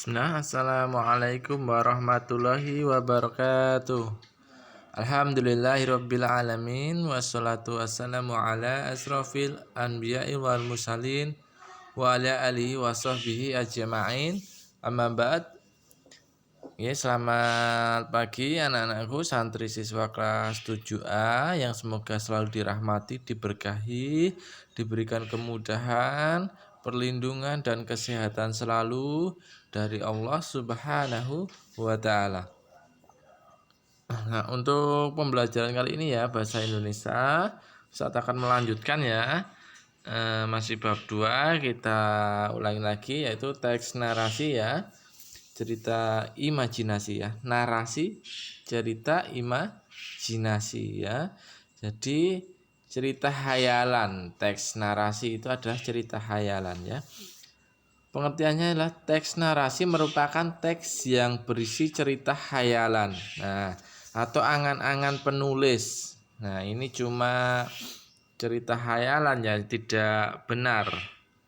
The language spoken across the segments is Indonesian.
Assalamualaikum warahmatullahi wabarakatuh. Alhamdulillahirabbil alamin wassalatu wassalamu ala asrofil anbiya'i wal mursalin wa ala alihi washabbihi ajma'in. Amma ba'd. Ya, selamat pagi anak-anakku santri siswa kelas 7A yang semoga selalu dirahmati, diberkahi, diberikan kemudahan, perlindungan dan kesehatan selalu dari Allah Subhanahu wa taala. Nah, untuk pembelajaran kali ini ya bahasa Indonesia, Ustaz akan melanjutkan ya. Masih bab 2, kita ulangi lagi yaitu teks narasi ya. Cerita imajinasi ya. Narasi, cerita imajinasi ya. Jadi cerita hayalan, teks narasi itu adalah cerita hayalan ya. Pengertiannya adalah teks narasi merupakan teks yang berisi cerita hayalan. Nah, atau angan-angan penulis. Nah, ini cuma cerita hayalan ya, tidak benar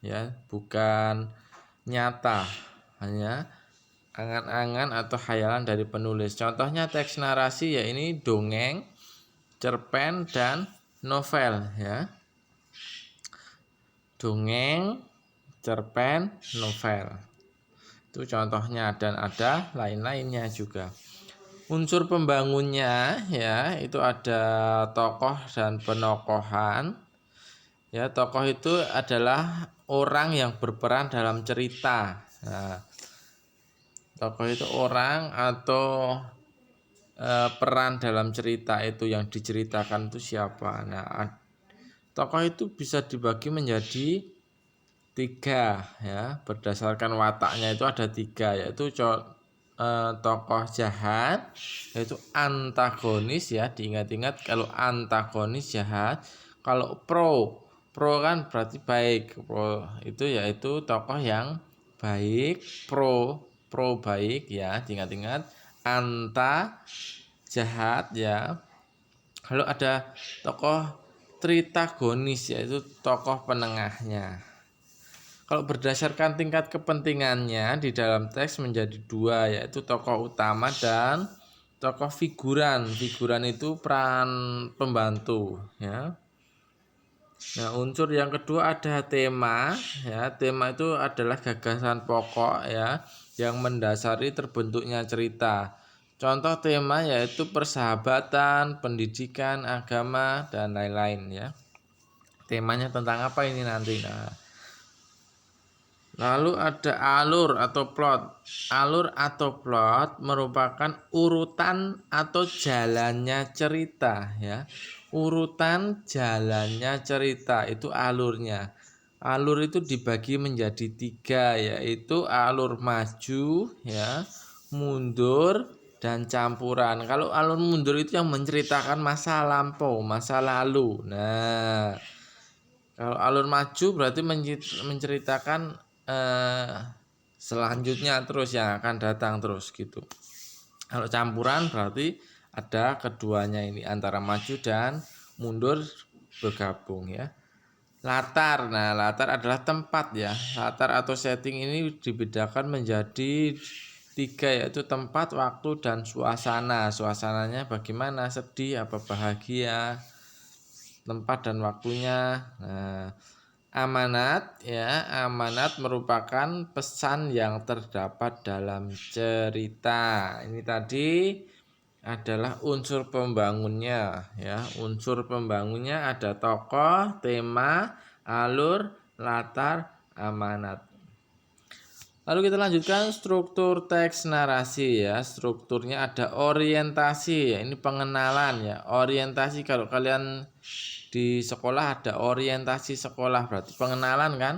ya, bukan nyata. Hanya angan-angan atau hayalan dari penulis. Contohnya teks narasi ya ini dongeng, cerpen dan novel ya. Dongeng, cerpen, novel. Itu contohnya dan ada lain-lainnya juga. Unsur pembangunnya ya itu ada tokoh dan penokohan. Ya, tokoh itu adalah orang yang berperan dalam cerita. Nah, tokoh itu orang atau peran dalam cerita itu yang diceritakan itu siapa. Nah, tokoh itu bisa dibagi menjadi 3 ya, berdasarkan wataknya itu ada 3 yaitu tokoh jahat yaitu antagonis ya, diingat-ingat kalau antagonis jahat. Kalau pro kan berarti baik, pro itu yaitu tokoh yang baik, pro baik ya, diingat-ingat. Anta jahat ya. Kalau ada tokoh tritagonis yaitu tokoh penengahnya. Kalau berdasarkan tingkat kepentingannya di dalam teks menjadi 2 yaitu tokoh utama dan tokoh figuran. Figuran itu peran pembantu ya. Nah, unsur yang kedua ada tema ya. Tema itu adalah gagasan pokok ya yang mendasari terbentuknya cerita. Contoh tema yaitu persahabatan, pendidikan, agama dan lain-lain ya. Temanya tentang apa ini nanti. Nah, lalu ada alur atau plot. Alur atau plot merupakan urutan atau jalannya cerita ya. Urutan jalannya cerita itu alurnya. Alur itu dibagi menjadi 3 yaitu alur maju ya, mundur dan campuran. Kalau alur mundur itu yang menceritakan masa lampau, masa lalu. Nah, kalau alur maju berarti menceritakan selanjutnya terus yang akan datang terus gitu. Kalau campuran berarti ada keduanya ini antara maju dan mundur bergabung ya. Latar, nah latar adalah tempat ya. Latar atau setting ini dibedakan menjadi 3 yaitu tempat, waktu dan suasana. Suasananya bagaimana, sedih apa bahagia, tempat dan waktunya. Nah, amanat ya, amanat merupakan pesan yang terdapat dalam cerita. Ini tadi adalah unsur pembangunnya ya. Unsur pembangunnya ada tokoh, tema, alur, latar, amanat. Lalu kita lanjutkan struktur teks narasi ya. Strukturnya ada orientasi ya, ini pengenalan ya. Orientasi kalau kalian di sekolah ada orientasi sekolah berarti pengenalan kan.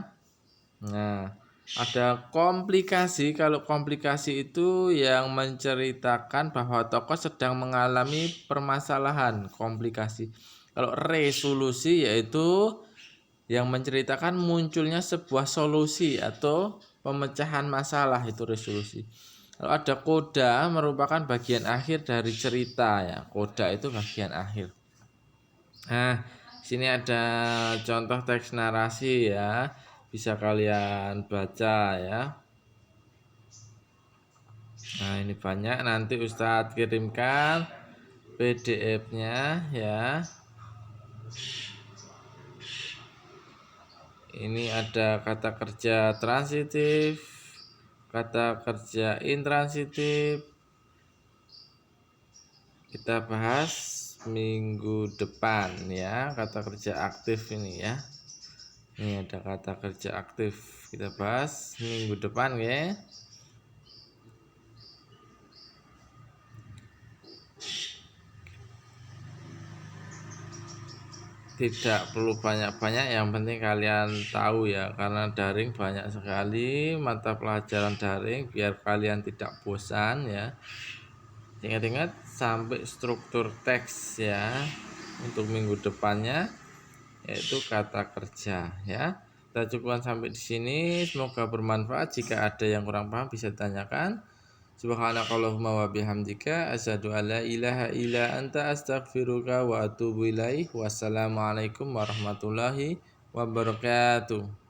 Nah, ada komplikasi. Kalau komplikasi itu yang menceritakan bahwa tokoh sedang mengalami permasalahan, komplikasi. Kalau resolusi yaitu yang menceritakan munculnya sebuah solusi atau pemecahan masalah, itu resolusi. Kalau ada koda merupakan bagian akhir dari cerita ya. Koda itu bagian akhir. Nah, sini ada contoh teks narasi ya. Bisa kalian baca ya. Nah, ini banyak, nanti Ustadz kirimkan PDF-nya ya. Ini ada kata kerja transitif, kata kerja intransitif. Kita bahas minggu depan ya, kata kerja aktif ini ya. Ini ada kata kerja aktif, kita bahas minggu depan ya. Tidak perlu banyak-banyak, yang penting kalian tahu ya, karena daring banyak sekali mata pelajaran daring, biar kalian tidak bosan ya. Ingat-ingat sampai struktur teks ya untuk minggu depannya, yaitu kata kerja ya. Kita cukupkan sampai di sini, semoga bermanfaat. Jika ada yang kurang paham bisa ditanyakan. Subhanakallahumma wa bihamdika asyhadu an la ilaha illa anta astaghfiruka wa atubu ilaik. Wassalamualaikum warahmatullahi wabarakatuh.